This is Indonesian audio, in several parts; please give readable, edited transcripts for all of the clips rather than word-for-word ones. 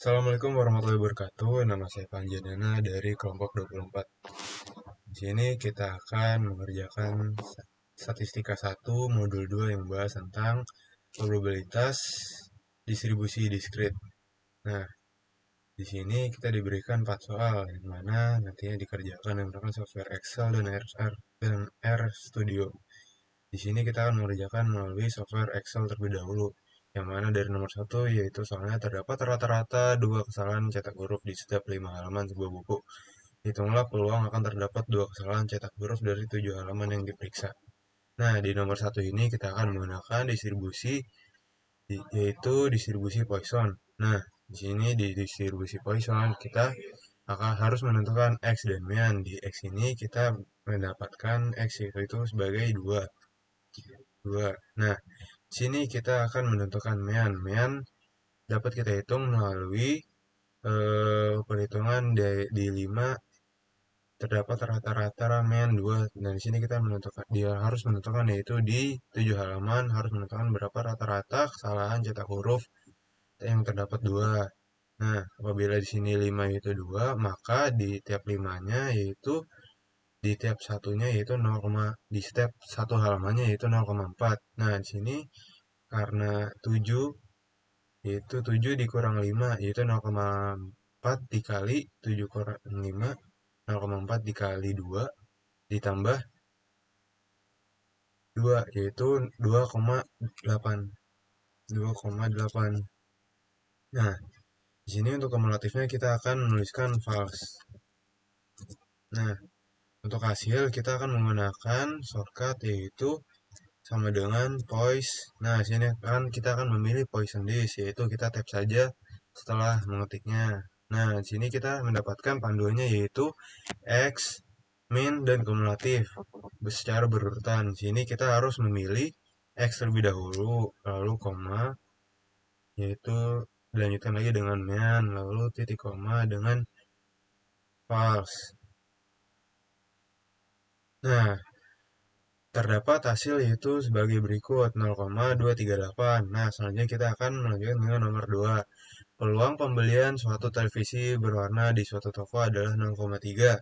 Assalamualaikum warahmatullahi wabarakatuh. Nama saya Panji Nana dari kelompok 24. Di sini kita akan mengerjakan statistika 1 modul 2 yang membahas tentang probabilitas distribusi diskrit. Nah, di sini kita diberikan 4 soal yang mana nantinya dikerjakan menggunakan software Excel dan R Studio. Di sini kita akan mengerjakan melalui software Excel terlebih dahulu, yang mana dari nomor 1 yaitu soalnya terdapat rata-rata 2 kesalahan cetak huruf di setiap 5 halaman sebuah buku. Hitunglah peluang akan terdapat 2 kesalahan cetak huruf dari 7 halaman yang diperiksa. Nah, di nomor 1 ini kita akan menggunakan distribusi yaitu distribusi Poisson. Nah, di sini di distribusi Poisson kita akan harus menentukan X dan mean. Di X ini kita mendapatkan X yaitu sebagai 2. Nah, sini kita akan menentukan mean. Mean dapat kita hitung melalui perhitungan di 5 terdapat rata-rata mean 2. Dan di sini kita menentukan dia harus menentukan yaitu di 7 halaman harus menentukan berapa rata-rata kesalahan cetak huruf yang terdapat 2. Nah, apabila di sini 5 yaitu 2, maka di tiap 5-nya yaitu di tiap satunya yaitu 0, di step satu halamannya yaitu 0,4. Nah, di sini karena 7 yaitu 7 dikurang 5 yaitu 0,4 dikali 7 kurang 5 0,4 dikali 2 ditambah 2 yaitu 2,8. 2,8. Nah, di sini untuk kumulatifnya kita akan menuliskan false. Nah, untuk hasil kita akan menggunakan shortcut yaitu sama dengan poise. Nah, sini kan kita akan memilih Poisson list yaitu kita tap saja setelah mengetiknya. Nah, di sini kita mendapatkan panduannya yaitu X, min, dan kumulatif secara berurutan. Di sini kita harus memilih X terlebih dahulu, lalu koma, yaitu dilanjutkan lagi dengan mean, lalu titik koma dengan false. Nah, terdapat hasil yaitu sebagai berikut 0,238. Nah, selanjutnya kita akan melanjutkan dengan nomor 2. Peluang pembelian suatu televisi berwarna di suatu toko adalah 0,3.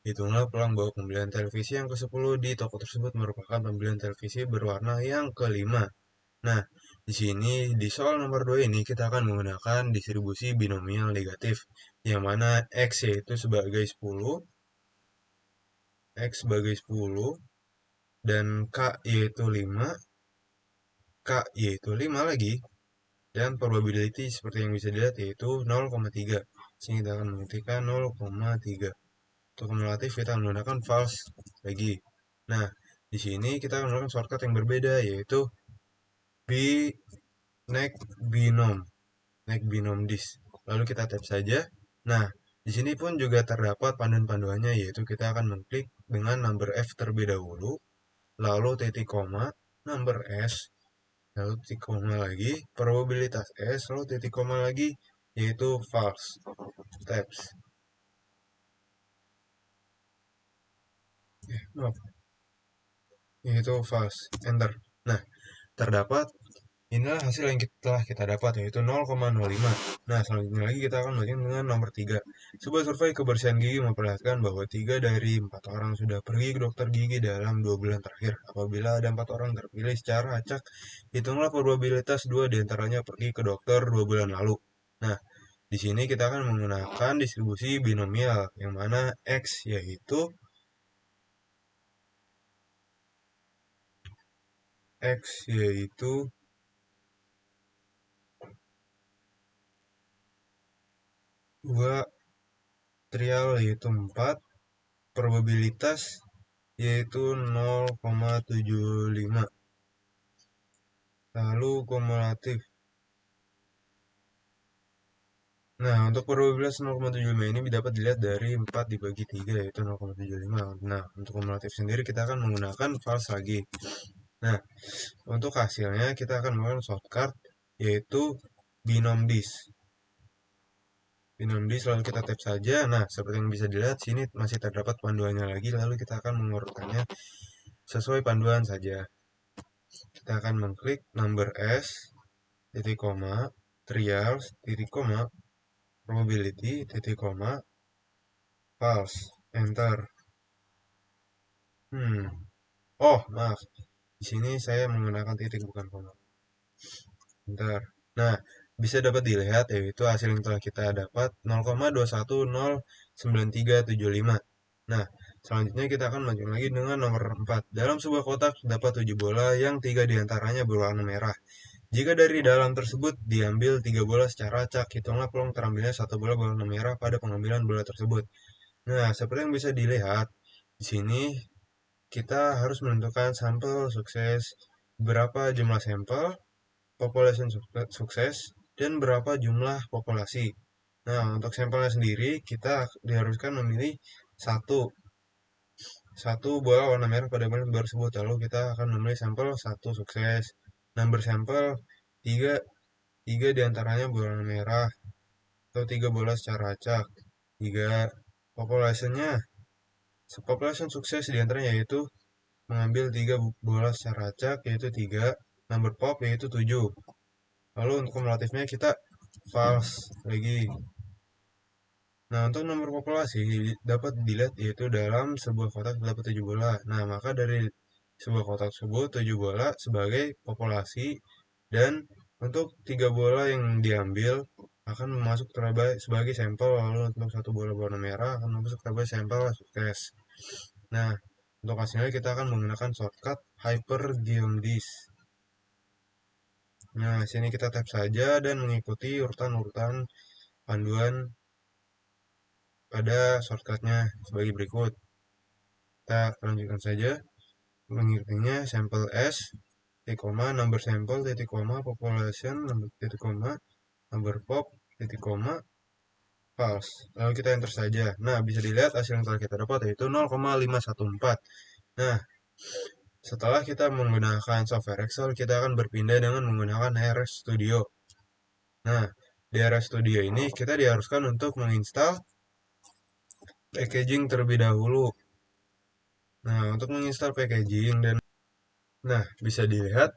Hitunglah peluang bahwa pembelian televisi yang ke-10 di toko tersebut merupakan pembelian televisi berwarna yang kelima. Nah, di sini di soal nomor 2 ini kita akan menggunakan distribusi binomial negatif, yang mana X yaitu sebagai 10, X sebagai 10, dan K yaitu 5, K yaitu 5 lagi, dan probability seperti yang bisa dilihat yaitu 0,3. Sini kita akan mengetikkan 0,3. Untuk kumulatif kita akan menggunakan false lagi. Nah, di sini kita akan menggunakan shortcut yang berbeda yaitu b neck binom dis. Lalu kita tap saja. Nah, di sini pun juga terdapat panduan-panduannya yaitu kita akan mengklik dengan number F terlebih dahulu, lalu titik koma, number S, lalu titik koma lagi, probabilitas S, lalu titik koma lagi, yaitu false steps. Yaitu false, enter. Nah, terdapat inilah hasil yang telah kita dapat yaitu 0,05. Nah, selanjutnya lagi kita akan melanjutkan dengan nomor 3. Sebuah survei kebersihan gigi memperlihatkan bahwa 3 dari 4 orang sudah pergi ke dokter gigi dalam 2 bulan terakhir. Apabila ada 4 orang terpilih secara acak, hitunglah probabilitas 2 diantaranya pergi ke dokter 2 bulan lalu. Nah, di sini kita akan menggunakan distribusi binomial yang mana X yaitu X yaitu 2 trial yaitu 4, probabilitas yaitu 0,75, lalu kumulatif. Nah, untuk probabilitas 0,75 ini dapat dilihat dari 4 dibagi 3 yaitu 0,75. Nah, untuk kumulatif sendiri kita akan menggunakan false lagi. Nah, untuk hasilnya kita akan menggunakan shortcut yaitu binom dis. Binom dis lalu kita tap saja. Nah, seperti yang bisa dilihat sini masih terdapat panduannya lagi, lalu kita akan mengurutkannya sesuai panduan saja. Kita akan mengklik number S, titik koma, trials, titik koma, probability, titik koma, false, enter. Oh, maaf. Di sini saya menggunakan titik bukan koma. Bentar. Nah, bisa dapat dilihat yaitu hasil yang telah kita dapat 0,2109375. Nah, selanjutnya kita akan melanjutkan lagi dengan nomor 4. Dalam sebuah kotak terdapat 7 bola yang 3 diantaranya berwarna merah. Jika dari dalam tersebut diambil 3 bola secara acak, hitunglah peluang terambilnya satu bola berwarna merah pada pengambilan bola tersebut. Nah, seperti yang bisa dilihat, di sini kita harus menentukan sampel sukses, berapa jumlah sampel, population sukses, dan berapa jumlah populasi. Nah, untuk sampelnya sendiri, kita diharuskan memilih satu, satu bola warna merah pada bulan tersebut. Lalu kita akan memilih sampel satu sukses. Number sampel, tiga, tiga diantaranya berwarna merah, atau tiga bola secara acak. Tiga, populationnya, population sukses diantaranya yaitu mengambil 3 bola secara acak, yaitu 3, number pop yaitu 7. Lalu untuk kumulatifnya kita false lagi. Nah, untuk nomor populasi dapat dilihat yaitu dalam sebuah kotak terdapat 7 bola. Nah, maka dari sebuah kotak tersebut 7 bola sebagai populasi dan untuk 3 bola yang diambil akan masuk sebagai sampel, lalu untuk satu bola warna merah akan masuk sebagai sampel sukses. Nah, untuk hasilnya kita akan menggunakan shortcut Hyper Geodis. Nah, sini kita tap saja dan mengikuti urutan-urutan panduan pada shortcutnya sebagai berikut. Kita lanjutkan saja mengikutinya sampel S, titik koma, number sampel, titik koma, population, titik koma, number pop, titik koma, false. Lalu kita enter saja. Nah, bisa dilihat hasil yang telah kita dapat yaitu 0,514. Nah, setelah kita menggunakan software Excel, kita akan berpindah dengan menggunakan RS Studio. Nah, di RS Studio ini kita diharuskan untuk menginstal packaging terlebih dahulu. Nah, untuk menginstal packaging nah, bisa dilihat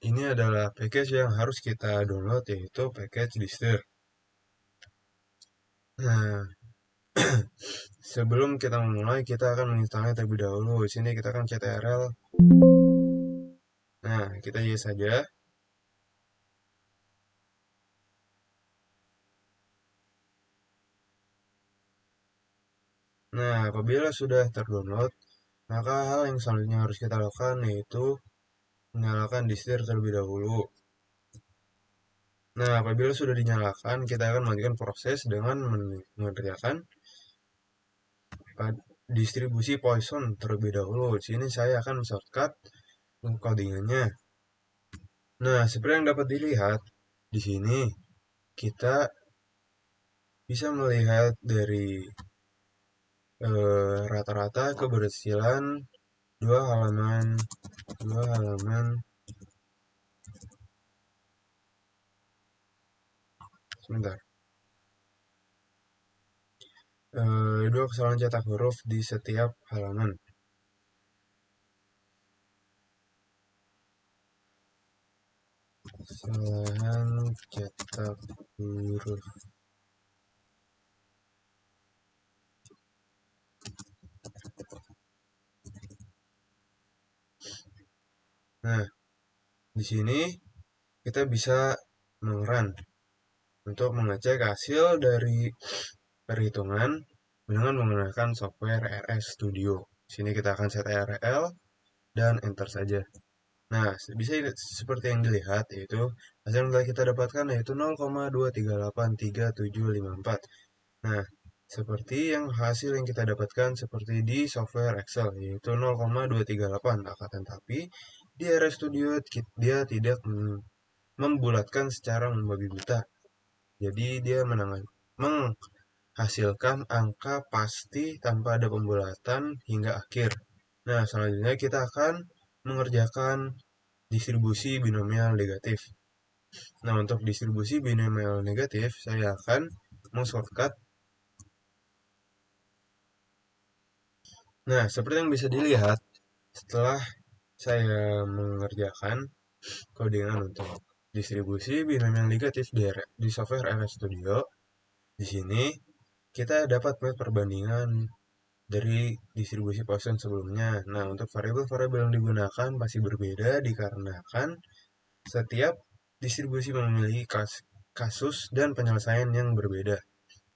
ini adalah package yang harus kita download yaitu package Distir. Nah, sebelum kita memulai kita akan menginstalnya terlebih dahulu. Di sini kita akan ctrl. Nah, kita yes saja. Nah, apabila sudah terdownload, maka hal yang selanjutnya harus kita lakukan yaitu menyalakan Distir terlebih dahulu. Nah, apabila sudah dinyalakan, kita akan melanjutkan proses dengan mengerjakan distribusi Poisson terlebih dahulu. Di sini saya akan shortcut codingannya. Nah, seperti yang dapat dilihat di sini kita bisa melihat dari rata-rata keberhasilan dua halaman sebentar. Dua kesalahan cetak huruf di setiap halaman. Kesalahan cetak huruf. Nah, di sini kita bisa mengerun untuk mengecek hasil dari perhitungan dengan menggunakan software RS Studio. Di sini kita akan set URL dan enter saja. Nah, bisa seperti yang dilihat yaitu hasil yang telah kita dapatkan yaitu 0,2383754. Nah, seperti yang hasil yang kita dapatkan seperti di software Excel yaitu 0,238. Akan tetapi di RS Studio dia tidak membulatkan secara membabi buta. Jadi dia menghasilkan angka pasti tanpa ada pembulatan hingga akhir. Nah, selanjutnya kita akan mengerjakan distribusi binomial negatif. Nah, untuk distribusi binomial negatif, saya akan shortcut. Nah, seperti yang bisa dilihat, setelah saya mengerjakan codingan untuk distribusi binomial negatif di software RS Studio, Di sini kita dapat melihat perbandingan dari distribusi Poisson sebelumnya. Nah, untuk variabel-variabel yang digunakan pasti berbeda dikarenakan setiap distribusi memiliki kasus dan penyelesaian yang berbeda.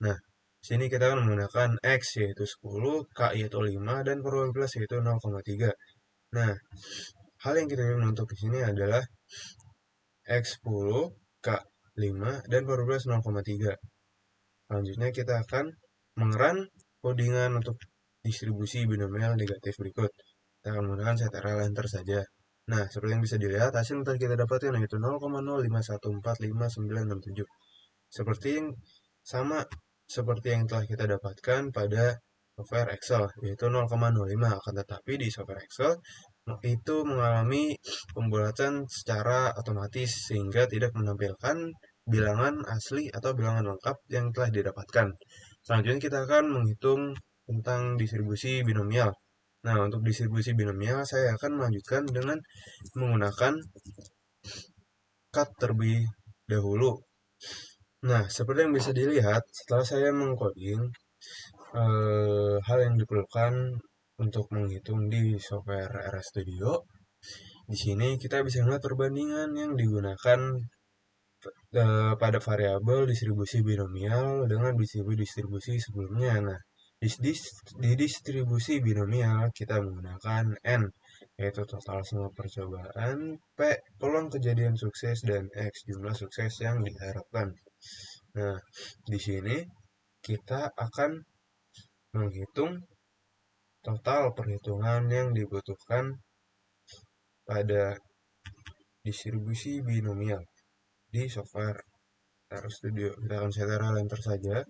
Nah, sini kita akan menggunakan X yaitu 10, K yaitu 5, dan probabilitas yaitu 0,3. Nah, hal yang kita ingin untuk di sini adalah X10, K5, dan probabilitas 0,3. Selanjutnya kita akan mengeran codingan untuk distribusi binomial negatif berikut. Kita akan menggunakan ctrl enter saja. Nah, seperti yang bisa dilihat, hasil yang telah kita dapatkan yaitu 0,05145967. Seperti yang sama seperti yang telah kita dapatkan pada software Excel, yaitu 0,05. Akan tetapi di software Excel itu mengalami pembulatan secara otomatis sehingga tidak menampilkan bilangan asli atau bilangan lengkap yang telah didapatkan. Selanjutnya kita akan menghitung tentang distribusi binomial. Nah, untuk distribusi binomial saya akan melanjutkan dengan menggunakan cut terlebih dahulu. Nah, seperti yang bisa dilihat, setelah saya mengcoding, hal yang diperlukan untuk menghitung di software RS Studio, di sini kita bisa melihat perbandingan yang digunakan pada variabel distribusi binomial dengan distribusi sebelumnya. Nah, di distribusi binomial kita menggunakan N, yaitu total semua percobaan, P peluang kejadian sukses, dan X jumlah sukses yang diharapkan. Nah, di sini kita akan menghitung total perhitungan yang dibutuhkan pada distribusi binomial di software RStudio. Kita akan ctrl enter saja.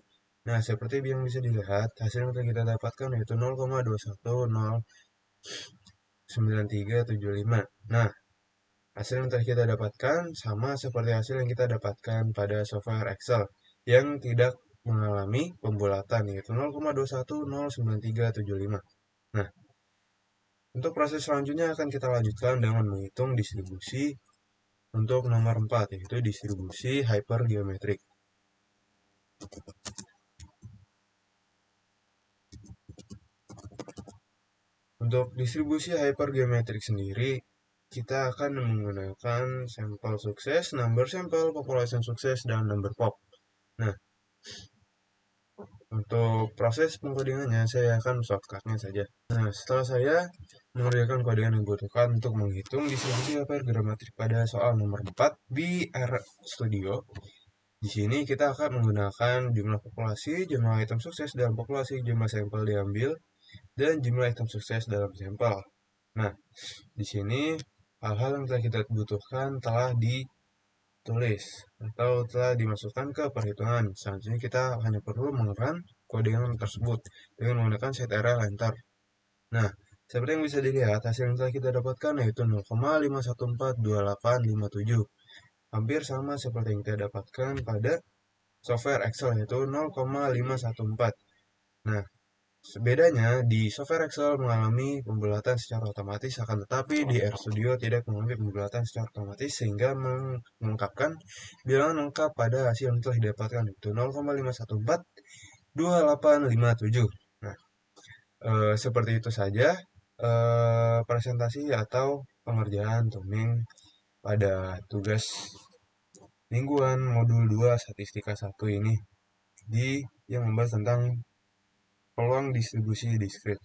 Nah, seperti yang bisa dilihat, hasil yang kita dapatkan yaitu 0,2109375. Nah, hasil yang telah kita dapatkan sama seperti hasil yang kita dapatkan pada software Excel yang tidak mengalami pembulatan yaitu 0,2109375. Nah, untuk proses selanjutnya akan kita lanjutkan dengan menghitung distribusi untuk nomor 4 yaitu distribusi hypergeometrik. Untuk distribusi hypergeometrik sendiri, kita akan menggunakan sampel sukses, number sampel, population sukses, dan number pop. Nah, untuk proses pengkodingannya, saya akan shortcutnya saja. Nah, setelah saya mengerjakan kodian yang dibutuhkan untuk menghitung distribusi hypergeometrik pada soal nomor 4 di RStudio, di sini kita akan menggunakan jumlah populasi, jumlah item sukses dalam populasi, jumlah sampel diambil, dan jumlah item sukses dalam sampel. Nah, di sini hal-hal yang telah kita butuhkan telah ditulis atau telah dimasukkan ke perhitungan. Selanjutnya kita hanya perlu mengeran kodian tersebut dengan menggunakan ctrl enter. Nah, seperti yang bisa dilihat, hasil yang telah kita dapatkan yaitu 0,5142857. Hampir sama seperti yang kita dapatkan pada software Excel yaitu 0,514. Nah, bedanya di software Excel mengalami pembulatan secara otomatis, akan tetapi di RStudio tidak mengalami pembulatan secara otomatis sehingga mengungkapkan bilangan lengkap pada hasil yang telah didapatkan itu 0,5142857. Nah, seperti itu saja presentasi atau pengerjaan Toming pada tugas mingguan modul 2 statistika 1 ini yang membahas tentang peluang distribusi diskrit.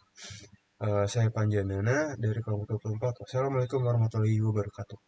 Saya Panjanana dari kelompok 24. Wassalamualaikum warahmatullahi wabarakatuh.